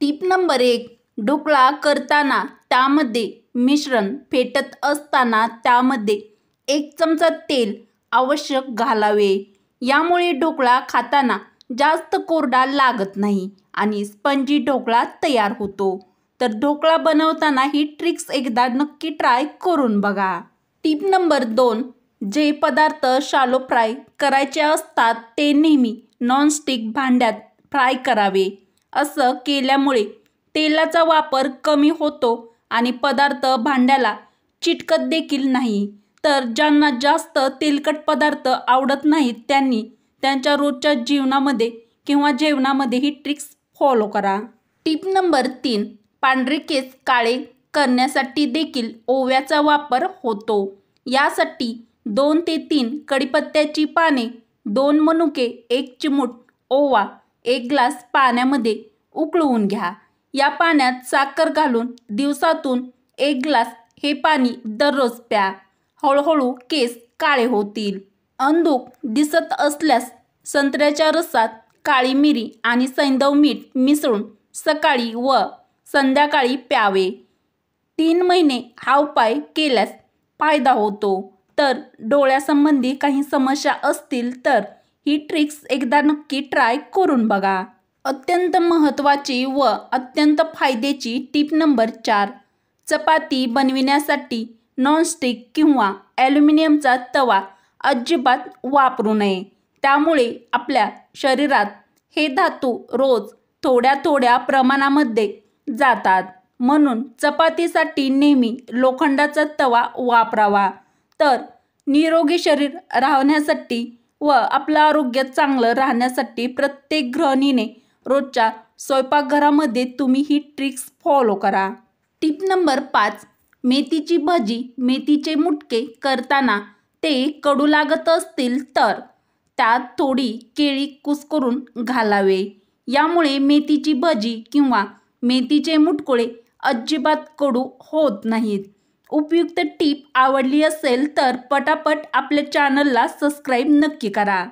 Tip number 1. Dhokla करताना त्यामध्ये मिश्रण फेटत असताना त्यामध्ये 1 चमचा तेल आवश्यक घालावे. यामुळे ढोकळा खाताना जास्त कोरडा लागत नाही आणि स्पंजी ढोकळा तयार होतो. तर ढोकळा बनवताना ही ट्रिक्स एकदा नक्की ट्राय करून बघा. Tip number 2. जे पदार्थ शालो फ्राय करायचे असतात ते नेहमी नॉनस्टिक भांड्यात फ्राय करावे. असं केल्यामुळे तेलाचा वापर कमी होतो आणि पदार्थ भांड्याला चिटकत देखील नाही. तर ज्यांना जास्त तेलकट पदार्थ आवडत नाहीत त्यांनी त्यांच्या रोजच्या जीवनामध्ये किंवा जेवणामध्ये ही ट्रिक्स फॉलो करा. Tip number 3. पांढरे केस काळे करण्यासाठी देखील ओव्याचा वापर होतो. यासाठी 2 ते 3 कढीपत्त्याची पाने, 2 मनुके, 1 चिमूट ओवा, 1 ग्लास पाण्यामध्ये उकळवून घ्या. या पाण्यात साखर घालून दिवसातून 1 ग्लास हे पाणी दररोज प्या. हळूहळू केस काळे होतील. अंधुक दिसत असल्यास संत्र्याच्या रसात काळी मिरी आणि सैंधव मीठ मिसळून सकाळी व संध्याकाळी प्यावे. 3 महिने हा उपाय केल्यास फायदा होतो. तर डोळ्यासंबंधी काही समस्या असतील तर ही ट्रिक्स एकदा नक्की ट्राय करून बघा. अत्यंत महत्त्वाची व अत्यंत फायद्याची टिप नंबर 4. चपाती बनविण्यासाठी नॉनस्टिक किंवा ॲल्युमिनियमचा तवा अजिबात वापरू नये. त्यामुळे आपल्या शरीरात हे धातू रोज थोड्या थोड्या प्रमाणामध्ये जातात. म्हणून चपातीसाठी नेहमी लोखंडाचा तवा वापरावा. तर निरोगी शरीर राहण्यासाठी व आपलं आरोग्य चांगलं राहण्यासाठी प्रत्येक गृहिणीने रोजच्या स्वयंपाकघरामध्ये तुम्ही ही ट्रिक्स फॉलो करा. Tip number 5. मेथीची भाजी, मेथीचे मुटके करताना ते कडू लागत असतील तर त्यात थोडी केळी कुस्करून घालावे. यामुळे मेथीची भाजी किंवा मेथीचे मुटकुळे अजिबात कडू होत नाहीत. उपयुक्त टीप आवडली असेल तर पटापट आपल्या चॅनलला सबस्क्राईब नक्की करा.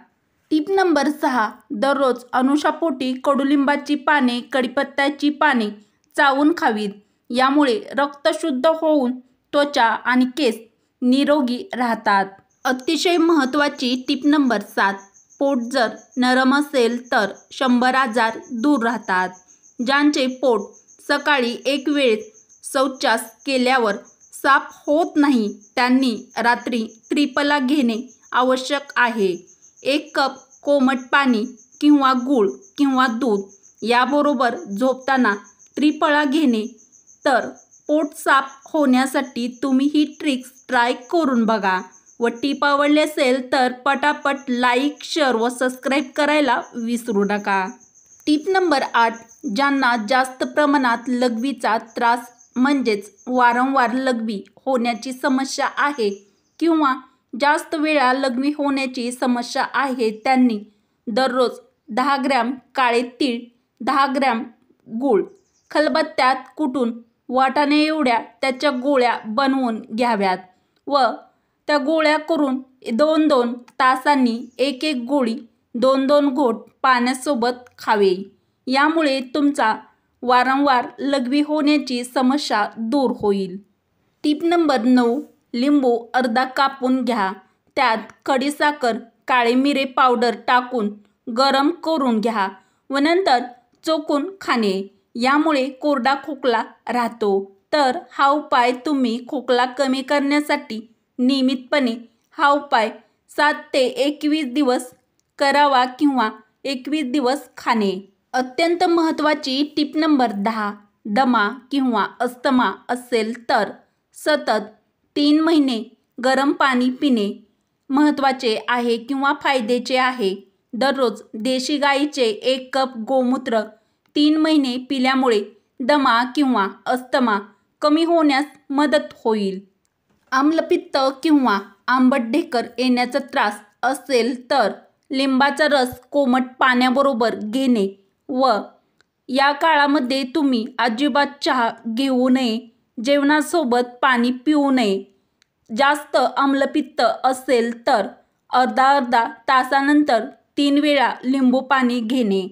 Tip number 6. दररोज अनुशापोटी कडुलिंबाची पाने, कढीपत्त्याची पाने चावून खावीत. यामुळे रक्त शुद्ध होऊन त्वचा आणि केस निरोगी राहतात. अतिशय महत्त्वाची टिप नंबर 7. पोट जर नरम असेल तर 100 आजार दूर राहतात. ज्यांचे पोट सकाळी एक वेळेस शौचास केल्यावर साफ होत नाही त्यांनी रात्री त्रिफला घेणे आवश्यक आहे. 1 कप कोमट पाणी किंवा गूळ किंवा दूध याबरोबर झोपताना त्रिफळा घेणे. तर पोट साफ होण्यासाठी तुम्ही ही ट्रिक्स ट्राय करून बघा. व टीप आवडली असेल तर पटापट लाईक, शेअर व सबस्क्राईब करायला विसरू नका. Tip number 8. ज्यांना जास्त प्रमाणात लघवीचा त्रास म्हणजेच वारंवार लघवी होण्याची समस्या आहे किंवा जास्त वेळा लघवी होण्याची समस्या आहे त्यांनी दररोज 10 ग्रॅम काळे तीळ, 10 ग्रॅम गूळ खलबत्त्यात कुटून वाटाणे एवढ्या त्याच्या गोळ्या बनवून घ्याव्यात व त्या गोळ्या करून 2-2 तासांनी 1-1 गोळी 2-2 घोट पाण्यासोबत खावे. यामुळे तुमचा वारंवार लघवी होण्याची समस्या दूर होईल. Tip number 9. लिंबू अर्धा कापून घ्या. त्यात खडीसाखर, काळे मिरे पावडर टाकून गरम करून घ्या व नंतर चोखून खाणे. यामुळे कोरडा खोकला राहतो. तर हा उपाय तुम्ही खोकला कमी करण्यासाठी नियमितपणे हा उपाय 7 ते 21 दिवस करावा किंवा 21 दिवस खाणे. अत्यंत महत्त्वाची टिप नंबर 10. दमा किंवा अस्थमा असेल तर सतत 3 महिने गरम पाणी पिणे महत्त्वाचे आहे किंवा फायद्याचे आहे. दररोज देशी गाईचे 1 कप गोमूत्र 3 महिने पिल्यामुळे दमा किंवा अस्थमा कमी होण्यास मदत होईल. आम्लपित्त किंवा आंबट ढेकर येण्याचा त्रास असेल तर लिंबाचा रस कोमट पाण्याबरोबर घेणे व या काळामध्ये तुम्ही अजिबात चहा घेऊ नये. जेवणासोबत पाणी पिऊ नये. जास्त आम्लपित्त असेल तर अर्धा तासानंतर 3 वेळा लिंबू पाणी घेणे.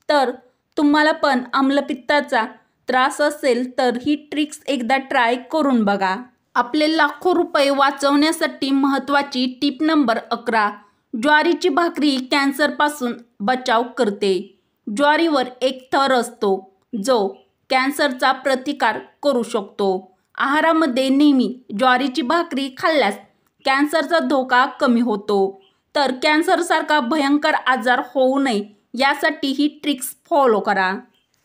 तर तुम्हाला पण आम्लपित्ताचा त्रास असेल तर ही ट्रिक्स एकदा ट्राय करून बघा. आपले लाखो रुपये वाचवण्यासाठी महत्त्वाची टिप नंबर 11. ज्वारीची भाकरी कॅन्सरपासून बचाव करते. ज्वारीवर एक थर असतो जो कॅन्सरचा प्रतिकार करू शकतो. आहारामध्ये नेहमी ज्वारीची भाकरी खाल्ल्यास कॅन्सरचा धोका कमी होतो. तर कॅन्सरसारखा भयंकर आजार होऊ नये यासाठी ही ट्रिक्स फॉलो करा.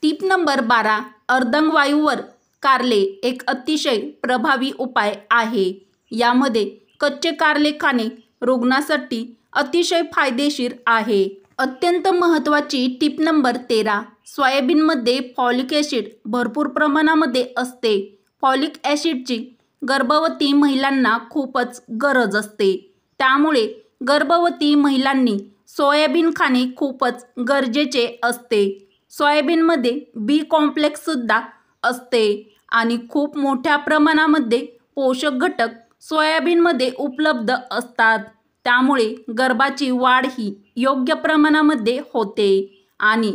Tip number 12. अर्धांगवायूवर कारले एक अतिशय प्रभावी उपाय आहे. यामध्ये कच्चे कारले खाणे रुग्णासाठी अतिशय फायदेशीर आहे. अत्यंत महत्त्वाची टिप नंबर 13. सोयाबीनमध्ये फॉलिक ॲसिड भरपूर प्रमाणामध्ये असते. फॉलिक ॲसिडची गर्भवती महिलांना खूपच गरज असते. त्यामुळे गर्भवती महिलांनी सोयाबीन खाणे खूपच गरजेचे असते. सोयाबीनमध्ये बी कॉम्प्लेक्ससुद्धा असते आणि खूप मोठ्या प्रमाणामध्ये पोषक घटक सोयाबीनमध्ये उपलब्ध असतात. त्यामुळे गर्भाची वाढ ही योग्य प्रमाणामध्ये होते आणि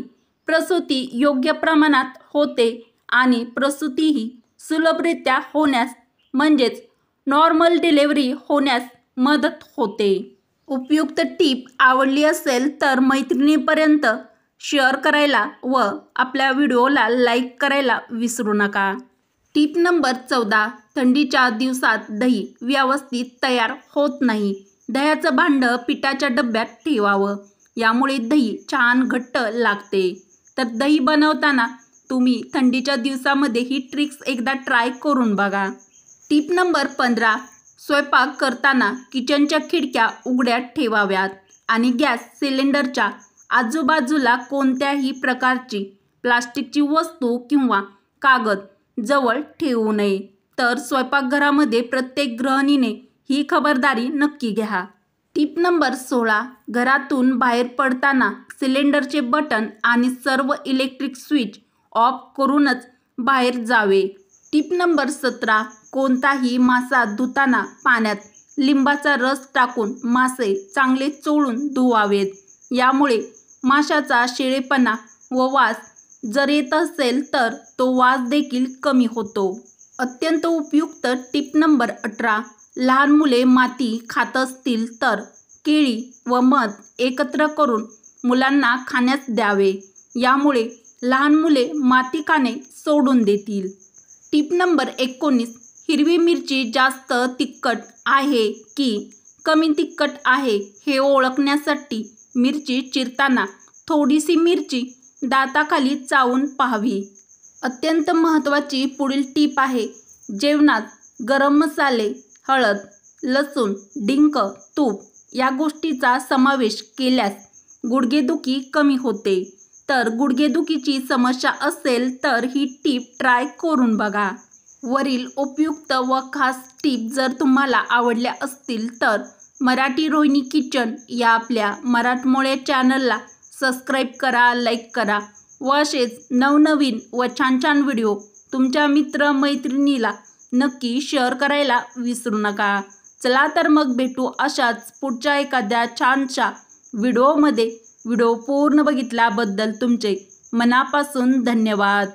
प्रसूती योग्य प्रमाणात होते आणि प्रसूतीही सुलभरित्या होण्यास म्हणजेच नॉर्मल डिलिव्हरी होण्यास मदत होते. उपयुक्त टीप आवडली असेल तर मैत्रिणीपर्यंत शेअर करायला व आपल्या व्हिडिओला लाईक करायला विसरू नका. टीप नंबर 14. थंडीच्या दिवसात दही व्यवस्थित तयार होत नाही. दह्याचं भांडं पिठाच्या डब्यात ठेवावं. यामुळे दही छान घट्ट लागते. तर दही बनवताना तुम्ही थंडीच्या दिवसामध्ये ही ट्रिक्स एकदा ट्राय करून बघा. टीप नंबर 15. स्वयंपाक करताना किचनच्या खिडक्या उघड्या ठेवाव्यात आणि गॅस सिलेंडरच्या आजूबाजूला कोणत्याही प्रकारची प्लास्टिकची वस्तू किंवा कागद जवळ ठेवू नये. तर स्वयंपाकघरामध्ये प्रत्येक गृहिणीने ही खबरदारी नक्की घ्या. Tip number 16. घरातून बाहेर पडताना सिलेंडरचे बटन आणि सर्व इलेक्ट्रिक स्विच ऑफ करूनच बाहेर जावे. Tip number 17. कोणताही मासा धुताना पाण्यात लिंबाचा रस टाकून मासे चांगले चोळून धुवावेत. यामुळे माशाचा शेळेपणा व वास जर येत असेल तर तो वास देखील कमी होतो. अत्यंत उपयुक्त टिप नंबर 18. लहान मुले माती खात असतील तर केळी व मध एकत्र करून मुलांना खाण्यास द्यावे. यामुळे लहान मुले माती खाणे सोडून देतील. Tip number 19. हिरवी मिरची जास्त तिखट आहे की कमी तिखट आहे हे ओळखण्यासाठी मिरची चिरताना थोडीशी मिरची दाताखाली चावून पाहावी. अत्यंत महत्त्वाची पुढील टीप आहे. जेवणात गरम मसाले, हळद, लसूण, डिंक, तूप या गोष्टीचा समावेश केल्यास गुडघेदुखी कमी होते. तर गुडघेदुखीची समस्या असेल तर ही टीप ट्राय करून बघा. वरील उपयुक्त व खास टीप जर तुम्हाला आवडल्या असतील तर मराठी रोहिणी किचन या आपल्या मराठमोळ्या चॅनलला सबस्क्राईब करा, लाईक करा व असेच नवनवीन व छान छान व्हिडिओ तुमच्या मित्रमैत्रिणीला नक्की शेअर करायला विसरू नका. चला तर मग भेटू अशाच पुढच्या एखाद्या छानशा व्हिडिओमध्ये. व्हिडिओ पूर्ण बघितल्याबद्दल तुमचे मनापासून धन्यवाद.